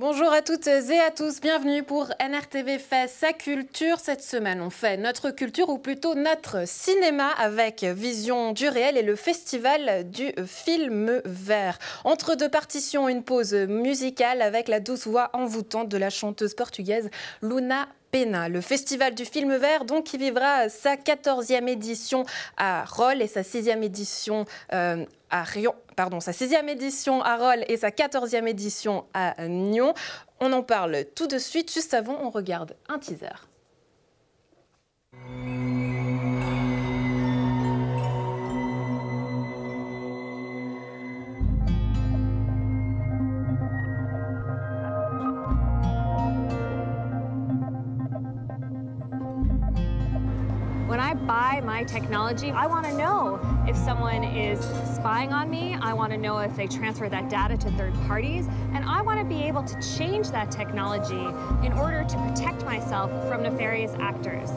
Bonjour à toutes et à tous, bienvenue pour NRTV fait sa culture. Cette semaine, on fait notre culture ou plutôt notre cinéma avec Vision du réel et le festival du film vert. Entre deux partitions, une pause musicale avec la douce voix envoûtante de la chanteuse portugaise Luna Pena. Le festival du film vert, donc, qui vivra sa 14e édition à Rolle et sa 6e édition à Rion. Sa 6e édition à Rolle et sa 14e édition à Nyon. On en parle tout de suite. Juste avant, on regarde un teaser. When I buy my technology, I want to know if someone is spying on me. I want to know if they transfer that data to third parties. And I want to be able to change that technology in order to protect myself from nefarious actors.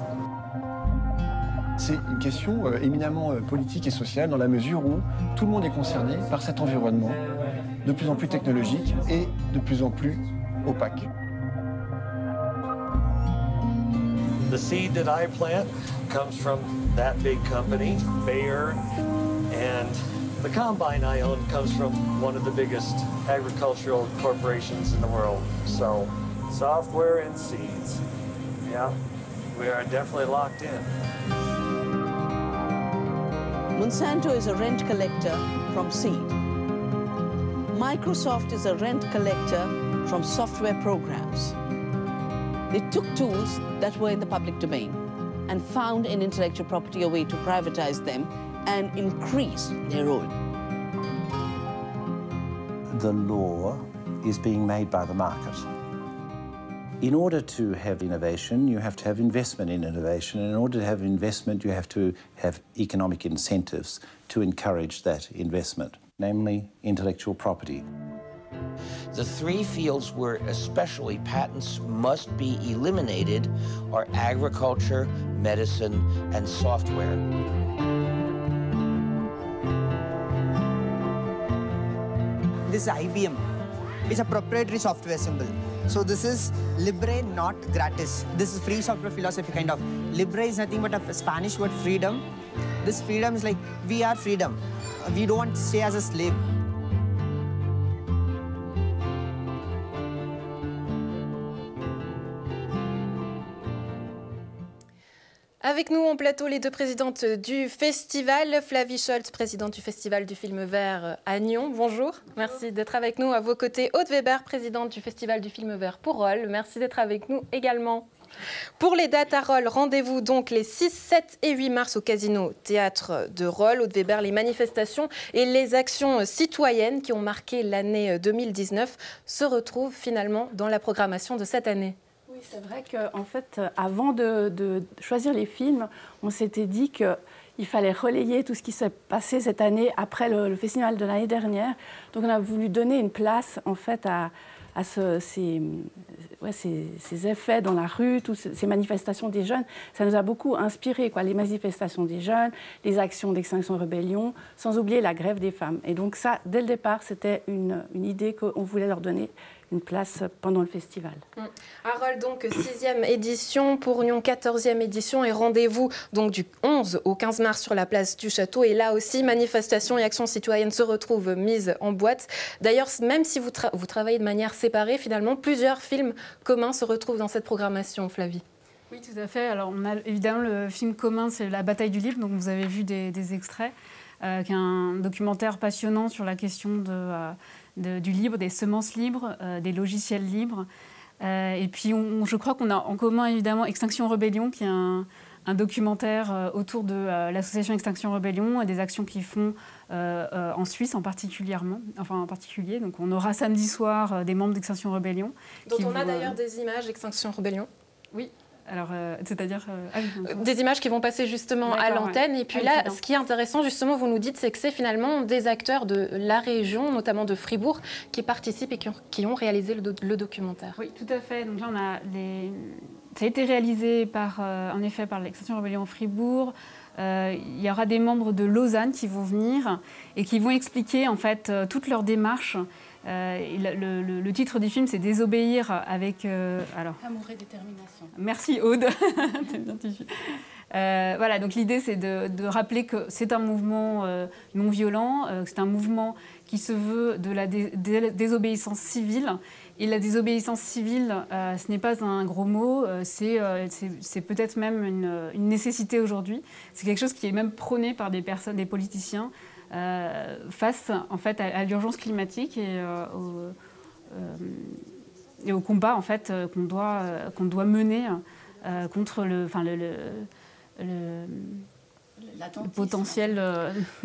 C'est une question éminemment politique et sociale dans la mesure où tout le monde est concerné par cet environnement de plus en plus technologique et de plus en plus opaque. The seed that I plant comes from that big company, Bayer, and the combine I own comes from one of the biggest agricultural corporations in the world. So, software and seeds. Yeah, we are definitely locked in. Monsanto is a rent collector from seed. Microsoft is a rent collector from software programs. They took tools that were in the public domain and found in intellectual property a way to privatize them and increase their role. The law is being made by the market. In order to have innovation, you have to have investment in innovation. And in order to have investment, you have to have economic incentives to encourage that investment, namely intellectual property. The three fields where especially patents must be eliminated are agriculture, medicine, and software. This IBM is a proprietary software symbol. So this is libre, not gratis. This is free software philosophy kind of. Libre is nothing but a Spanish word freedom. This freedom is like, we are freedom. We don't want to stay as a slave. Avec nous en plateau, les deux présidentes du festival. Flavie Scholz, présidente du Festival du film vert à Nyon. Bonjour. Merci d'être avec nous. À vos côtés, Aude Weber, présidente du Festival du film vert pour Rolle. Merci d'être avec nous également. Pour les dates à Rolle, rendez-vous donc les 6, 7 et 8 mars au Casino Théâtre de Rolle. Aude Weber, les manifestations et les actions citoyennes qui ont marqué l'année 2019 se retrouvent finalement dans la programmation de cette année. Oui, c'est vrai qu'en fait, avant de choisir les films, on s'était dit qu'il fallait relayer tout ce qui s'est passé cette année après le festival de l'année dernière. Donc on a voulu donner une place en fait à ces effets dans la rue, toutes ces manifestations des jeunes. Ça nous a beaucoup inspiré, quoi, les manifestations des jeunes, les actions d'Extinction Rebellion, sans oublier la grève des femmes. Et donc ça, dès le départ, c'était une idée qu'on voulait leur donner une place pendant le festival. À Rolle, donc, 6e édition, pour Nyon, 14e édition, et rendez-vous donc du 11 au 15 mars sur la place du Château. Et là aussi, manifestations et actions citoyennes se retrouvent mises en boîte. D'ailleurs, même si vous travaillez de manière séparée, finalement, plusieurs films communs se retrouvent dans cette programmation, Flavie. Oui, tout à fait. Alors, on a évidemment le film commun, c'est La bataille du livre, donc vous avez vu des extraits, qui est un documentaire passionnant sur la question du libre, des semences libres, des logiciels libres. Et puis, je crois qu'on a en commun, évidemment, Extinction Rebellion, qui est un documentaire autour de l'association Extinction Rebellion et des actions qu'ils font en Suisse en particulier. Donc, on aura samedi soir des membres d'Extinction Rebellion. Dont on a d'ailleurs des images d'Extinction Rebellion. Oui. Alors, c'est-à-dire... des images qui vont passer justement à l'antenne. Et puis là, ce qui est intéressant, justement, vous nous dites, c'est que c'est finalement des acteurs de la région, notamment de Fribourg, qui participent et qui ont réalisé le documentaire. Oui, tout à fait. Donc là, ça a été réalisé en effet par l'Extinction Rebellion Fribourg. Il y aura des membres de Lausanne qui vont venir et qui vont expliquer en fait toute leur démarche Le titre du film, c'est Désobéir avec... Amour et détermination. Merci Aude. Voilà, donc l'idée, c'est de rappeler que c'est un mouvement non violent, c'est un mouvement qui se veut de la désobéissance civile. Et la désobéissance civile, ce n'est pas un gros mot, c'est peut-être même une nécessité aujourd'hui. C'est quelque chose qui est même prôné par des politiciens face en fait, à l'urgence climatique et au combat en fait, qu'on doit mener contre le potentiel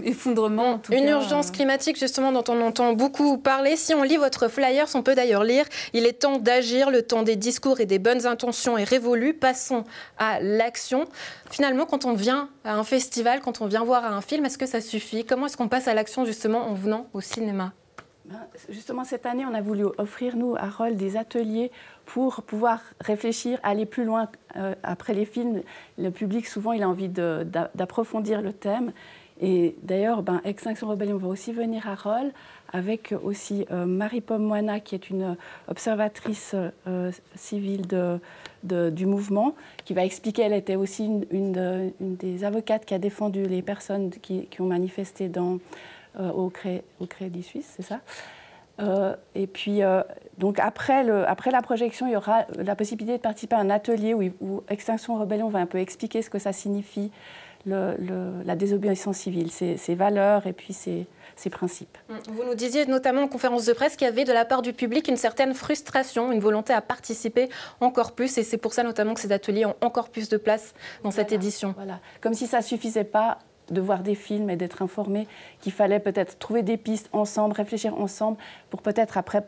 effondrement. En tout Une cas, urgence climatique justement dont on entend beaucoup parler. Si on lit votre flyers, on peut d'ailleurs lire « Il est temps d'agir, le temps des discours et des bonnes intentions est révolu, passons à l'action ». Finalement, quand on vient à un festival, quand on vient voir un film, est-ce que ça suffit? Comment est-ce qu'on passe à l'action justement en venant au cinéma? Justement, cette année, on a voulu offrir, nous, à Roll, des ateliers pour pouvoir réfléchir, aller plus loin. Après les films, le public, souvent, il a envie d'approfondir le thème. Et d'ailleurs, Extinction Rebellion va aussi venir à Roll, avec aussi Marie-Pomme Moina, qui est une observatrice civile du mouvement, qui va expliquer, elle était aussi une des avocates qui a défendu les personnes qui ont manifesté au Crédit Suisse, c'est ça. Et puis, donc après la projection, il y aura la possibilité de participer à un atelier où Extinction Rebellion va un peu expliquer ce que ça signifie, la désobéissance civile, ses valeurs et puis ses principes. Vous nous disiez notamment en conférence de presse qu'il y avait de la part du public une certaine frustration, une volonté à participer encore plus, et c'est pour ça notamment que ces ateliers ont encore plus de place dans cette édition. Voilà, comme si ça ne suffisait pas de voir des films et d'être informé, qu'il fallait peut-être trouver des pistes ensemble, réfléchir ensemble, pour peut-être après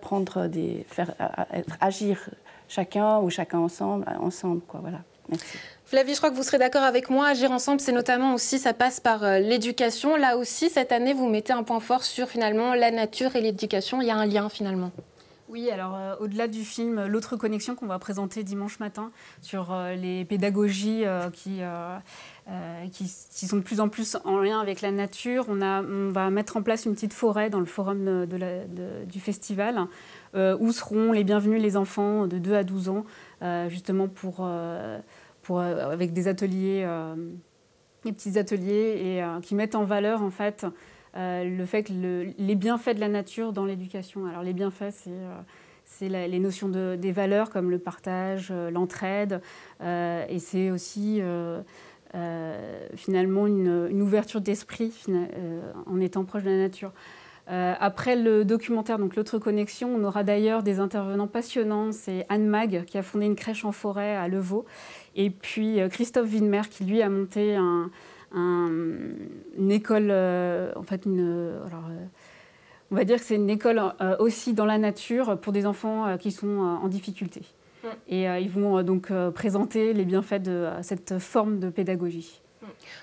agir chacun ou chacun ensemble quoi, voilà. Merci. Flavie, je crois que vous serez d'accord avec moi, agir ensemble, c'est notamment aussi, ça passe par l'éducation. Là aussi, cette année, vous mettez un point fort sur finalement la nature et l'éducation. Il y a un lien finalement. Oui, alors au-delà du film, l'autre connexion qu'on va présenter dimanche matin sur les pédagogies qui sont de plus en plus en lien avec la nature, on va mettre en place une petite forêt dans le forum du festival où seront les bienvenus les enfants de 2 à 12 ans, justement avec des ateliers, des petits ateliers et qui mettent en valeur en fait le fait que les bienfaits de la nature dans l'éducation. Alors les bienfaits, c'est les notions des valeurs comme le partage, l'entraide, et c'est aussi finalement une ouverture d'esprit en étant proche de la nature. Après le documentaire, donc l'autre connexion, on aura d'ailleurs des intervenants passionnants. C'est Anne Mag qui a fondé une crèche en forêt à Levaux, et puis Christophe Widmer qui lui a monté une école, en fait, on va dire que c'est une école aussi dans la nature pour des enfants qui sont en difficulté. Et ils vont donc présenter les bienfaits de cette forme de pédagogie.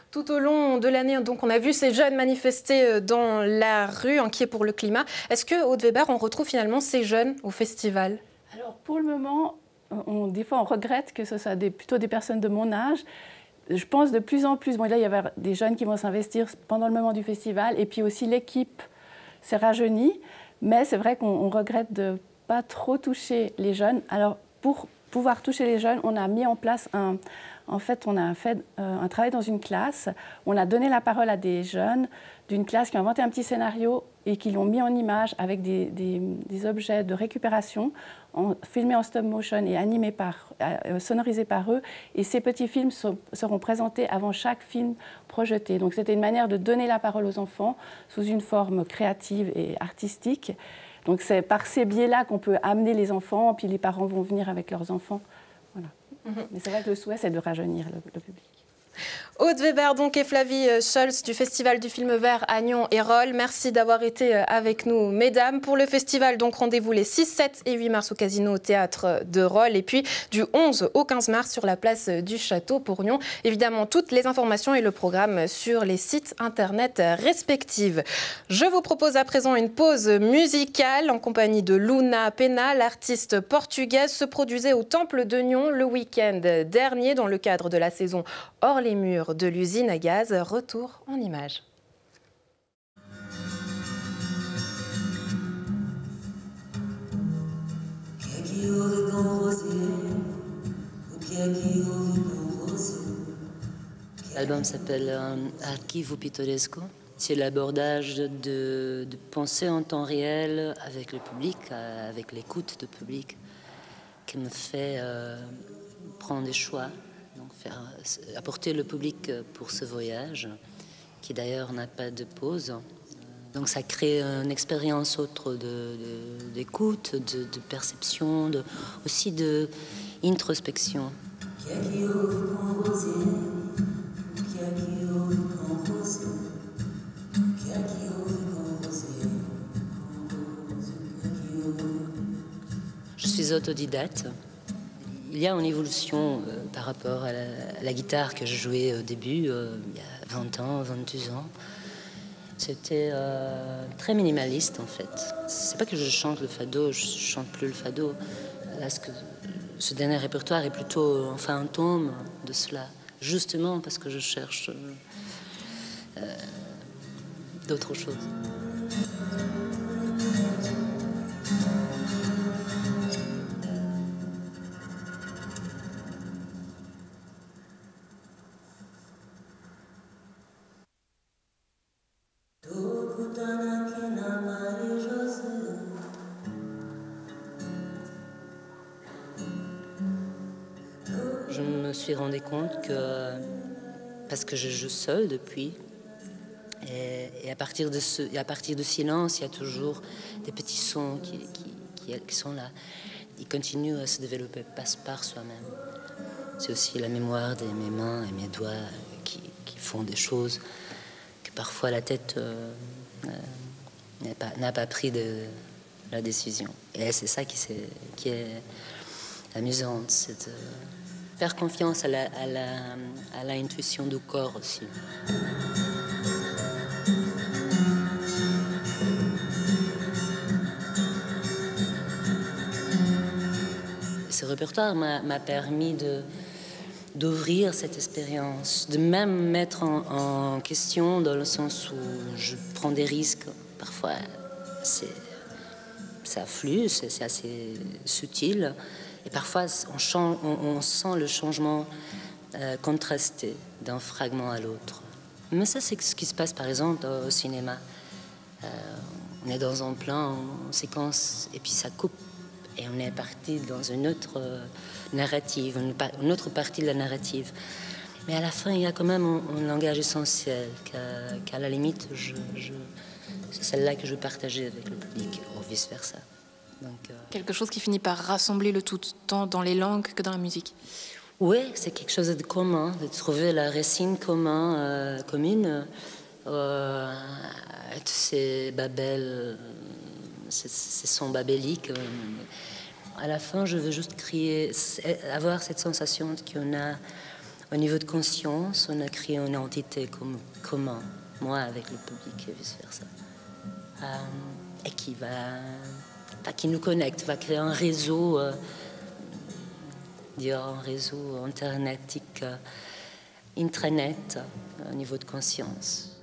Tout au long de l'année, donc, on a vu ces jeunes manifester dans la rue, inquiets pour le climat. Est-ce que, Aude Weber, on retrouve finalement ces jeunes au festival? Alors, pour le moment, des fois, on regrette que ce soit plutôt des personnes de mon âge. Je pense de plus en plus, là, il y avait des jeunes qui vont s'investir pendant le moment du festival, et puis aussi l'équipe s'est rajeunie, mais c'est vrai qu'on regrette de ne pas trop toucher les jeunes. Alors, pour pouvoir toucher les jeunes, on a mis en place un travail dans une classe. On a donné la parole à des jeunes d'une classe qui ont inventé un petit scénario et qui l'ont mis en image avec des objets de récupération, filmés en stop motion et animés sonorisés par eux. Et ces petits films seront présentés avant chaque film projeté. Donc c'était une manière de donner la parole aux enfants sous une forme créative et artistique. Donc c'est par ces biais-là qu'on peut amener les enfants, puis les parents vont venir avec leurs enfants. Voilà. Mais c'est vrai que le souhait, c'est de rajeunir le public. Aude Weber donc, et Flavie Scholz du Festival du film vert à Nyon et Roll. Merci d'avoir été avec nous, mesdames. Pour le festival, donc rendez-vous les 6, 7 et 8 mars au Casino au Théâtre de Roll, et puis du 11 au 15 mars sur la place du Château pour Nyon. Évidemment, toutes les informations et le programme sur les sites internet respectifs. Je vous propose à présent une pause musicale en compagnie de Luna Pena. L'artiste portugaise se produisait au Temple de Nyon le week-end dernier dans le cadre de la saison Hors les murs de l'usine à gaz. Retour en images. L'album s'appelle Archivo Pittoresco. C'est l'abordage de pensée en temps réel avec le public, avec l'écoute du public, qui me fait prendre des choix, donc apporter le public pour ce voyage, qui d'ailleurs n'a pas de pause. Donc ça crée une expérience autre d'écoute, de perception, aussi d'introspection. Je suis autodidacte. Il y a une évolution par rapport à la guitare que je jouais au début, il y a 20 ans, 22 ans. C'était très minimaliste en fait. C'est pas que je chante le fado, je chante plus le fado. Là, ce dernier répertoire est plutôt un fantôme de cela, justement parce que je cherche d'autres choses. Je me suis rendu compte que, parce que je joue seule depuis, et à partir de silence, il y a toujours des petits sons qui sont là. Ils continuent à se développer par soi-même. C'est aussi la mémoire de mes mains et mes doigts qui font des choses que parfois la tête n'a pas pris la décision. Et c'est ça qui est amusant, c'est de faire confiance à l'intuition du corps aussi. Ce répertoire m'a permis d'ouvrir cette expérience, de même mettre en question dans le sens où je prends des risques. Parfois, ça flue, c'est assez subtil. Et parfois, on sent le changement contrasté d'un fragment à l'autre. Mais ça, c'est ce qui se passe, par exemple, au cinéma. On est dans un plan, en séquence, et puis ça coupe. Et on est parti dans une autre narrative, une autre partie de la narrative. Mais à la fin, il y a quand même un langage essentiel qu'à la limite, c'est celle-là que je partageais avec le public, ou vice-versa. Quelque chose qui finit par rassembler le tout, tant dans les langues que dans la musique. Oui, c'est quelque chose de commun, de trouver la racine commune. Ces babels, ces sons babéliques. À la fin, je veux juste avoir cette sensation qu'on a, au niveau de conscience, on a créé une entité commune, moi avec le public et vice-versa. Et qui nous connecte, va créer un réseau, un réseau internetique, intranet, au niveau de conscience.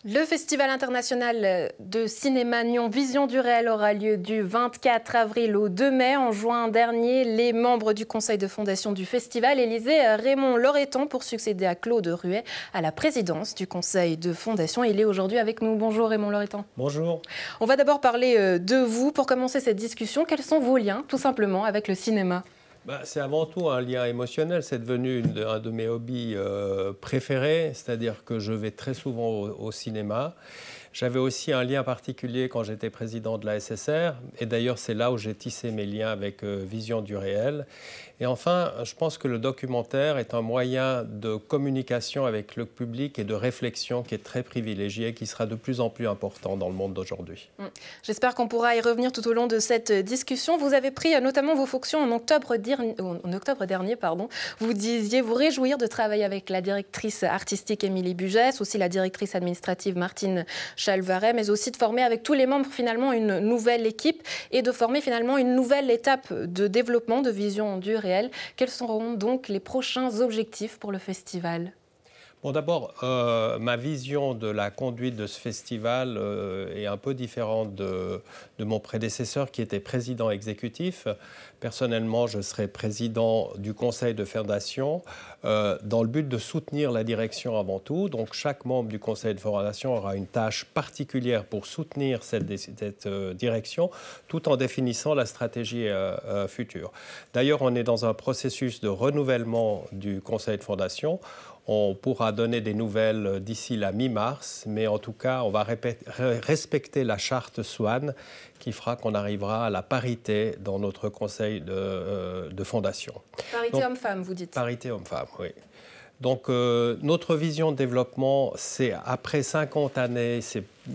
Le Festival international de cinéma Nyon Vision du réel aura lieu du 24 avril au 2 mai. En juin dernier, les membres du conseil de fondation du festival élisaient Raymond Loreton pour succéder à Claude Ruet à la présidence du conseil de fondation. Il est aujourd'hui avec nous. Bonjour Raymond Loreton. Bonjour. On va d'abord parler de vous. Pour commencer cette discussion, quels sont vos liens, tout simplement, avec le cinéma ? C'est avant tout un lien émotionnel. C'est devenu un de mes hobbies préférés, c'est-à-dire que je vais très souvent au cinéma. J'avais aussi un lien particulier quand j'étais président de la SSR, et d'ailleurs c'est là où j'ai tissé mes liens avec Vision du réel. Et enfin, je pense que le documentaire est un moyen de communication avec le public et de réflexion qui est très privilégié, qui sera de plus en plus important dans le monde d'aujourd'hui. J'espère qu'on pourra y revenir tout au long de cette discussion. Vous avez pris notamment vos fonctions en octobre dernier. Vous disiez vous réjouir de travailler avec la directrice artistique Émilie Bugès, aussi la directrice administrative Martine Chalvaret, mais aussi de former avec tous les membres finalement une nouvelle équipe et de former finalement une nouvelle étape de développement de Vision du réel. Quels seront donc les prochains objectifs pour le festival ? Bon, d'abord, ma vision de la conduite de ce festival est un peu différente de mon prédécesseur qui était président exécutif. Personnellement, je serai président du conseil de fondation dans le but de soutenir la direction avant tout. Donc, chaque membre du conseil de fondation aura une tâche particulière pour soutenir cette direction tout en définissant la stratégie future. D'ailleurs, on est dans un processus de renouvellement du conseil de fondation. On pourra donner des nouvelles d'ici la mi-mars, mais en tout cas, on va respecter la charte Swan qui fera qu'on arrivera à la parité dans notre conseil de fondation. Parité homme-femme, vous dites ? Parité homme-femme, oui. Donc, notre vision de développement, c'est après 50 années,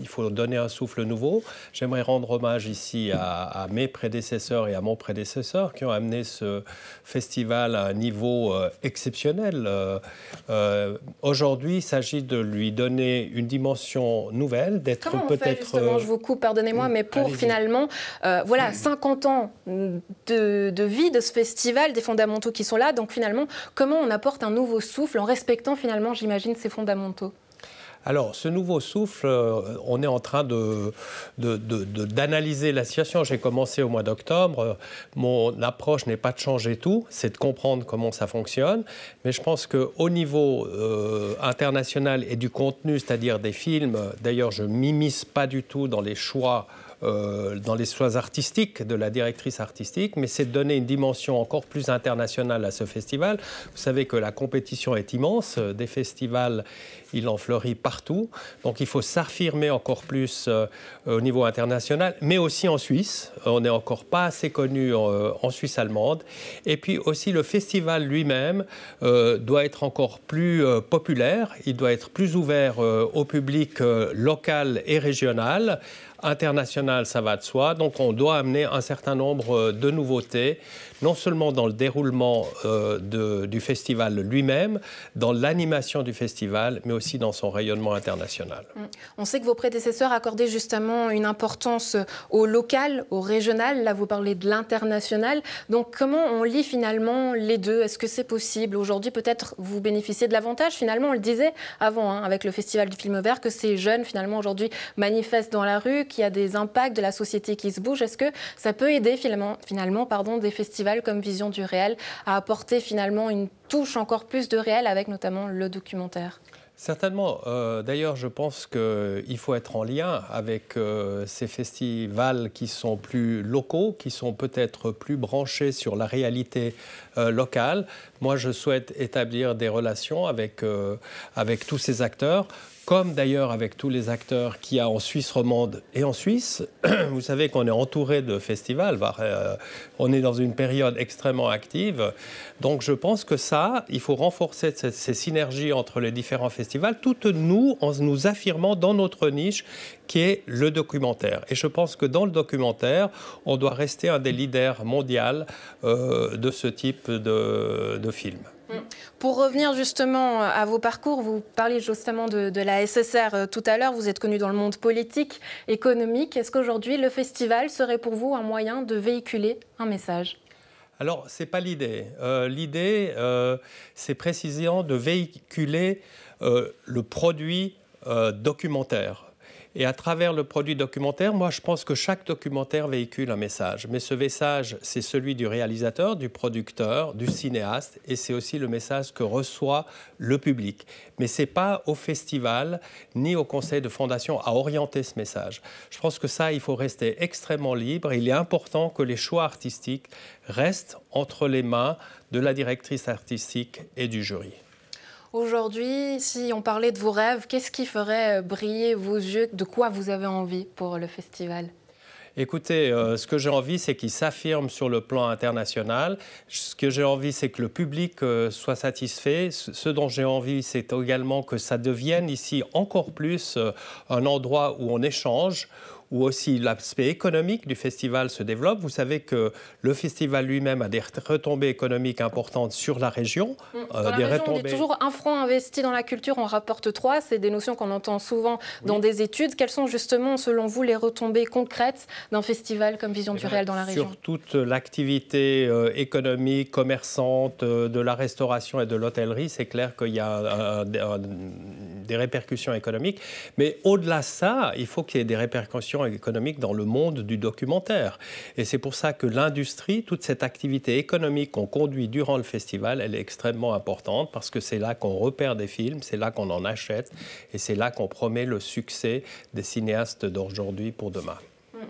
il faut donner un souffle nouveau. J'aimerais rendre hommage ici à mes prédécesseurs et à mon prédécesseur qui ont amené ce festival à un niveau exceptionnel. Aujourd'hui, il s'agit de lui donner une dimension nouvelle, d'être peut-être... Comment on fait justement, je vous coupe, pardonnez-moi, mais pour finalement, 50 ans de vie de ce festival, des fondamentaux qui sont là, donc finalement, comment on apporte un nouveau souffle en respectant finalement, j'imagine, ces fondamentaux ? Alors, ce nouveau souffle, on est en train d'analyser la situation. J'ai commencé au mois d'octobre. Mon approche n'est pas de changer tout, c'est de comprendre comment ça fonctionne. Mais je pense qu'au niveau international et du contenu, c'est-à-dire des films, d'ailleurs, je ne m'immisce pas du tout dans les choix artistiques de la directrice artistique, mais c'est de donner une dimension encore plus internationale à ce festival. Vous savez que la compétition est immense, des festivals, il en fleurit partout, donc il faut s'affirmer encore plus au niveau international, mais aussi en Suisse. On n'est encore pas assez connu en Suisse allemande. Et puis aussi le festival lui-même doit être encore plus populaire, il doit être plus ouvert au public local et régional. International, ça va de soi. Donc, on doit amener un certain nombre de nouveautés, non seulement dans le déroulement du festival lui-même, dans l'animation du festival, mais aussi dans son rayonnement international. On sait que vos prédécesseurs accordaient justement une importance au local, au régional. Là, vous parlez de l'international. Donc, comment on lie finalement les deux ? Est-ce que c'est possible ? Aujourd'hui, peut-être, vous bénéficiez de l'avantage. Finalement, on le disait avant, avec le Festival du film vert, que ces jeunes, finalement, aujourd'hui, manifestent dans la rue, qu'il y a des impacts de la société qui se bouge. Est-ce que ça peut aider finalement des festivals comme Vision du réel à apporter finalement une touche encore plus de réel avec notamment le documentaire ? Certainement. D'ailleurs, je pense qu'il faut être en lien avec ces festivals qui sont plus locaux, qui sont peut-être plus branchés sur la réalité locale. Moi, je souhaite établir des relations avec tous ces acteurs, comme d'ailleurs avec tous les acteurs qu'il y a en Suisse romande et en Suisse. Vous savez qu'on est entouré de festivals, on est dans une période extrêmement active. Donc je pense que il faut renforcer ces synergies entre les différents festivals, tout en nous affirmant dans notre niche qui est le documentaire. Et je pense que dans le documentaire, on doit rester un des leaders mondiaux de ce type de film. Pour revenir justement à vos parcours, vous parliez justement de la SSR tout à l'heure, vous êtes connu dans le monde politique, économique. Est-ce qu'aujourd'hui, le festival serait pour vous un moyen de véhiculer un message ? Alors, ce n'est pas l'idée. L'idée, c'est précisément de véhiculer le produit documentaire. Et à travers le produit documentaire, moi, je pense que chaque documentaire véhicule un message. Mais ce message, c'est celui du réalisateur, du producteur, du cinéaste, et c'est aussi le message que reçoit le public. Mais ce n'est pas au festival, ni au conseil de fondation à orienter ce message. Je pense que il faut rester extrêmement libre. Il est important que les choix artistiques restent entre les mains de la directrice artistique et du jury. Aujourd'hui, si on parlait de vos rêves, qu'est-ce qui ferait briller vos yeux? De quoi vous avez envie pour le festival? Écoutez, ce que j'ai envie, c'est qu'il s'affirme sur le plan international. Ce que j'ai envie, c'est que le public soit satisfait. Ce dont j'ai envie, c'est également que ça devienne ici encore plus un endroit où on échange, où aussi l'aspect économique du festival se développe. Vous savez que le festival lui-même a des retombées économiques importantes sur la région. Dans la région, on dit toujours un franc investi dans la culture, on rapporte 3. C'est des notions qu'on entend souvent dans des études. Quelles sont justement, selon vous, les retombées concrètes d'un festival comme Vision du Réel dans la région? Sur toute l'activité économique, commerçante, de la restauration et de l'hôtellerie, c'est clair qu'il y a des répercussions économiques. Mais au-delà de ça, il faut qu'il y ait des répercussions économique dans le monde du documentaire. Et c'est pour ça que l'industrie, toute cette activité économique qu'on conduit durant le festival, elle est extrêmement importante parce que c'est là qu'on repère des films, c'est là qu'on en achète et c'est là qu'on promet le succès des cinéastes d'aujourd'hui pour demain.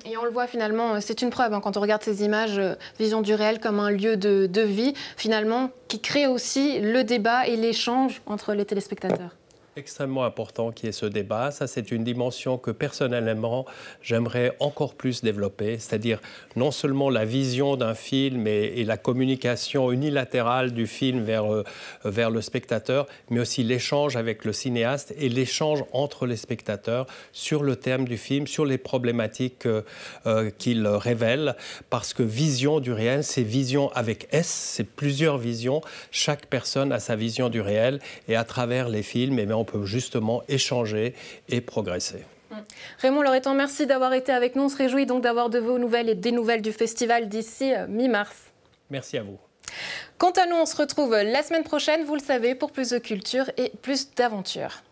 Et on le voit finalement, c'est une preuve, quand on regarde ces images, Vision du Réel comme un lieu de vie, finalement, qui crée aussi le débat et l'échange entre les téléspectateurs. Extrêmement important qu'il y ait ce débat. Ça, c'est une dimension que personnellement, j'aimerais encore plus développer, c'est-à-dire non seulement la vision d'un film et la communication unilatérale du film vers le spectateur, mais aussi l'échange avec le cinéaste et l'échange entre les spectateurs sur le thème du film, sur les problématiques qu'il révèle, parce que Vision du Réel, c'est vision avec S, c'est plusieurs visions. Chaque personne a sa vision du réel et à travers les films, on peut justement échanger et progresser. Raymond Loretan, merci d'avoir été avec nous. On se réjouit donc d'avoir de vos nouvelles et des nouvelles du festival d'ici mi-mars. Merci à vous. Quant à nous, on se retrouve la semaine prochaine, vous le savez, pour plus de culture et plus d'aventures.